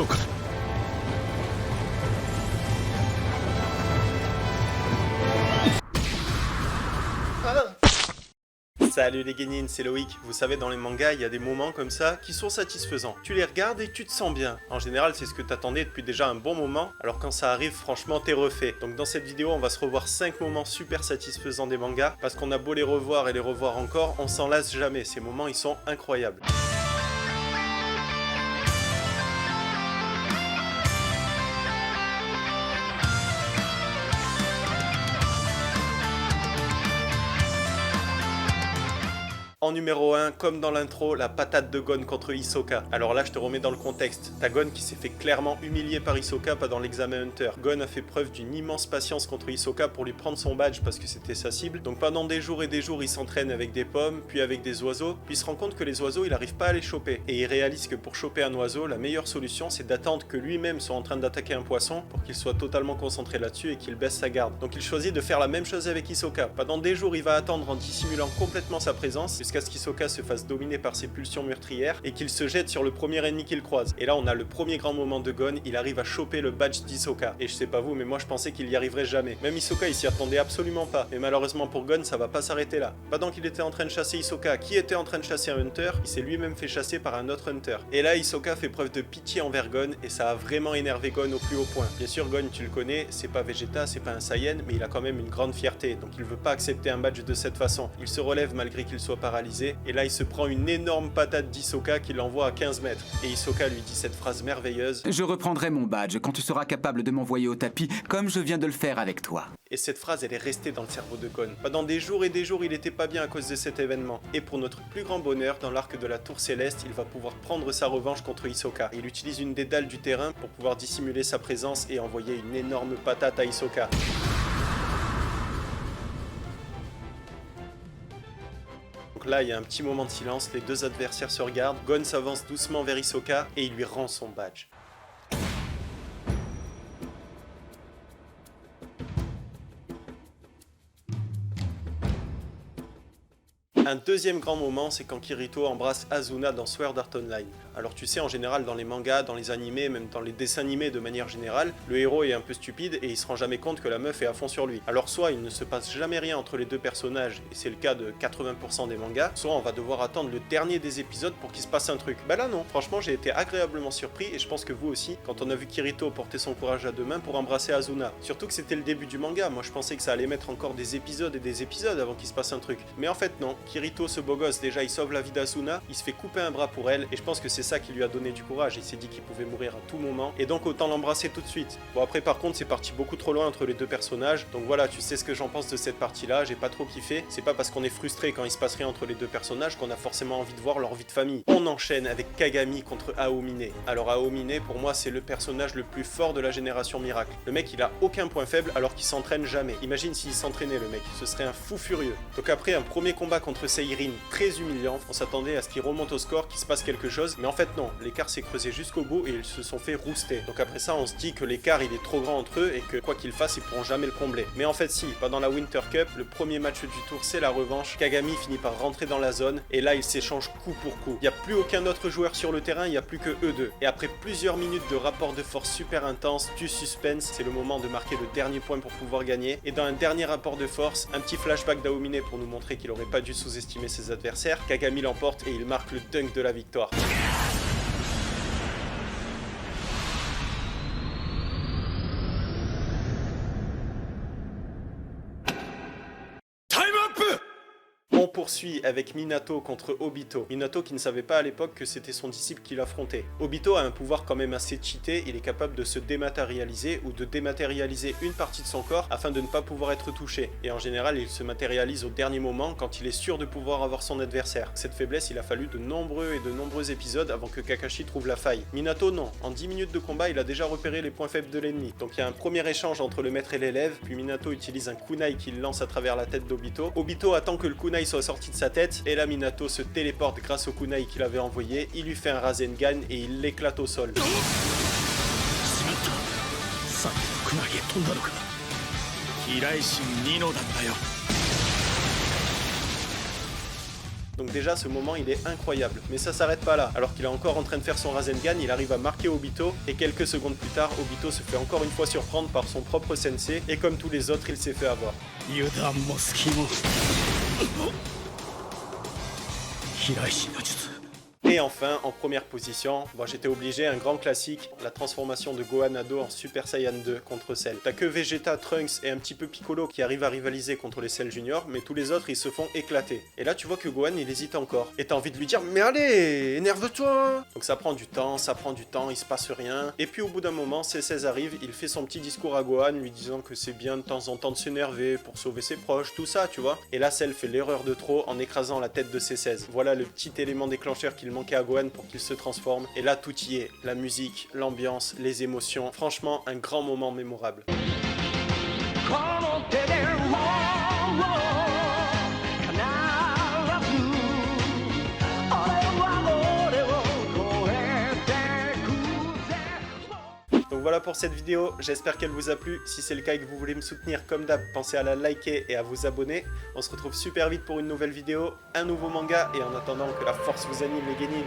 どうか。 Salut les guénines, c'est Loïc. Vous savez, dans les mangas, il y a des moments comme ça qui sont satisfaisants. Tu les regardes et tu te sens bien. En général, c'est ce que t'attendais depuis déjà un bon moment, alors quand ça arrive, franchement, t'es refait. Donc dans cette vidéo, on va se revoir 5 moments super satisfaisants des mangas, parce qu'on a beau les revoir et les revoir encore, on s'en lasse jamais. Ces moments, ils sont incroyables. En numéro 1, comme dans l'intro, la patate de Gon contre Hisoka. Alors là, je te remets dans le contexte. T'as Gon qui s'est fait clairement humilier par Hisoka pendant l'examen Hunter. Gon a fait preuve d'une immense patience contre Hisoka pour lui prendre son badge parce que c'était sa cible. Donc pendant des jours et des jours, il s'entraîne avec des pommes, puis avec des oiseaux, puis il se rend compte que les oiseaux, il n'arrive pas à les choper. Et il réalise que pour choper un oiseau, la meilleure solution, c'est d'attendre que lui-même soit en train d'attaquer un poisson pour qu'il soit totalement concentré là-dessus et qu'il baisse sa garde. Donc il choisit de faire la même chose avec Hisoka. Pendant des jours, il va attendre en dissimulant complètement sa présence, jusqu'à ce qu'Hisoka se fasse dominer par ses pulsions meurtrières et qu'il se jette sur le premier ennemi qu'il croise. Et là on a le premier grand moment de Gon, il arrive à choper le badge d'Hisoka. Et je sais pas vous, mais moi je pensais qu'il y arriverait jamais. Même Hisoka il s'y attendait absolument pas. Mais malheureusement pour Gon, ça va pas s'arrêter là. Pendant qu'il était en train de chasser Hisoka, qui était en train de chasser un Hunter, il s'est lui-même fait chasser par un autre Hunter. Et là Hisoka fait preuve de pitié envers Gon et ça a vraiment énervé Gon au plus haut point. Bien sûr Gon, tu le connais, c'est pas Vegeta, c'est pas un Saiyan, mais il a quand même une grande fierté. Donc il veut pas accepter un badge de cette façon. Il se relève malgré qu'il soit paralysé. Et là il se prend une énorme patate d'Hisoka qui l'envoie à 15 mètres. Et Hisoka lui dit cette phrase merveilleuse: Je reprendrai mon badge quand tu seras capable de m'envoyer au tapis comme je viens de le faire avec toi. Et cette phrase, elle est restée dans le cerveau de Gon. Pendant des jours et des jours, il était pas bien à cause de cet événement. Et pour notre plus grand bonheur, dans l'arc de la Tour Céleste, il va pouvoir prendre sa revanche contre Hisoka. Il utilise une des dalles du terrain pour pouvoir dissimuler sa présence et envoyer une énorme patate à Hisoka. Donc là, il y a un petit moment de silence, les deux adversaires se regardent, Gon s'avance doucement vers Hisoka et il lui rend son badge. Un deuxième grand moment, c'est quand Kirito embrasse Asuna dans Sword Art Online. Alors tu sais, en général, dans les mangas, dans les animés, même dans les dessins animés de manière générale, le héros est un peu stupide et il se rend jamais compte que la meuf est à fond sur lui. Alors soit il ne se passe jamais rien entre les deux personnages, et c'est le cas de 80% des mangas, soit on va devoir attendre le dernier des épisodes pour qu'il se passe un truc. Bah là non, franchement j'ai été agréablement surpris, et je pense que vous aussi, quand on a vu Kirito porter son courage à deux mains pour embrasser Asuna. Surtout que c'était le début du manga, moi je pensais que ça allait mettre encore des épisodes et des épisodes avant qu'il se passe un truc. Mais en fait non, Kirito, ce beau gosse, déjà il sauve la vie d'Asuna, il se fait couper un bras pour elle, et je pense que c'est ça qui lui a donné du courage. Il s'est dit qu'il pouvait mourir à tout moment, et donc autant l'embrasser tout de suite. Bon après par contre c'est parti beaucoup trop loin entre les deux personnages, donc voilà, tu sais ce que j'en pense de cette partie là, j'ai pas trop kiffé. C'est pas parce qu'on est frustré quand il se passe rien entre les deux personnages qu'on a forcément envie de voir leur vie de famille. On enchaîne avec Kagami contre Aomine. Alors Aomine, pour moi c'est le personnage le plus fort de la génération miracle. Le mec il a aucun point faible alors qu'il s'entraîne jamais. Imagine s'il s'entraînait le mec, ce serait un fou furieux. Donc après un premier combat contre Seirin très humiliant, on s'attendait à ce qu'il remonte au score, qu'il se passe quelque chose, mais en fait non, l'écart s'est creusé jusqu'au bout et ils se sont fait rouster. Donc après ça on se dit que l'écart il est trop grand entre eux et que quoi qu'ils fassent ils pourront jamais le combler. Mais en fait si, pendant la Winter Cup, le premier match du tour c'est la revanche, Kagami finit par rentrer dans la zone et là ils s'échangent coup pour coup. Il n'y a plus aucun autre joueur sur le terrain, il n'y a plus que eux deux. Et après plusieurs minutes de rapport de force super intense, du suspense, c'est le moment de marquer le dernier point pour pouvoir gagner. Et dans un dernier rapport de force, un petit flashback d'Aomine pour nous montrer qu'il aurait pas dû sous-estimer ses adversaires, Kagami l'emporte et il marque le dunk de la victoire. On poursuit avec Minato contre Obito. Minato qui ne savait pas à l'époque que c'était son disciple qui l'affrontait. Obito a un pouvoir quand même assez cheaté, il est capable de se dématérialiser ou de dématérialiser une partie de son corps afin de ne pas pouvoir être touché. Et en général, il se matérialise au dernier moment quand il est sûr de pouvoir avoir son adversaire. Cette faiblesse, il a fallu de nombreux épisodes avant que Kakashi trouve la faille. Minato non, en 10 minutes de combat, il a déjà repéré les points faibles de l'ennemi. Donc il y a un premier échange entre le maître et l'élève, puis Minato utilise un kunai qu'il lance à travers la tête d'Obito. Obito attend que le kunai soit sorti de sa tête, et là Minato se téléporte grâce au kunai qu'il avait envoyé, il lui fait un Rasengan et il l'éclate au sol. Donc déjà ce moment il est incroyable, mais ça s'arrête pas là. Alors qu'il est encore en train de faire son Rasengan, il arrive à marquer Obito et quelques secondes plus tard, Obito se fait encore une fois surprendre par son propre sensei et comme tous les autres il s'est fait avoir. Et enfin, en première position, bon, j'étais obligé, un grand classique, la transformation de Gohan Ado en Super Saiyan 2 contre Cell. T'as que Vegeta, Trunks et un petit peu Piccolo qui arrivent à rivaliser contre les Cell Junior, mais tous les autres ils se font éclater. Et là tu vois que Gohan il hésite encore. Et t'as envie de lui dire mais allez, énerve-toi. Donc ça prend du temps, il se passe rien. Et puis au bout d'un moment, C16 arrive, il fait son petit discours à Gohan lui disant que c'est bien de temps en temps de s'énerver pour sauver ses proches, tout ça tu vois. Et là Cell fait l'erreur de trop en écrasant la tête de C16. Voilà le petit élément déclencheur qu'il manquait à Gohan pour qu'il se transforme. Et là tout y est, la musique, l'ambiance, les émotions. Franchement, un grand moment mémorable. Donc voilà pour cette vidéo, j'espère qu'elle vous a plu. Si c'est le cas et que vous voulez me soutenir comme d'hab, pensez à la liker et à vous abonner. On se retrouve super vite pour une nouvelle vidéo, un nouveau manga, et en attendant que la force vous anime les guenilles.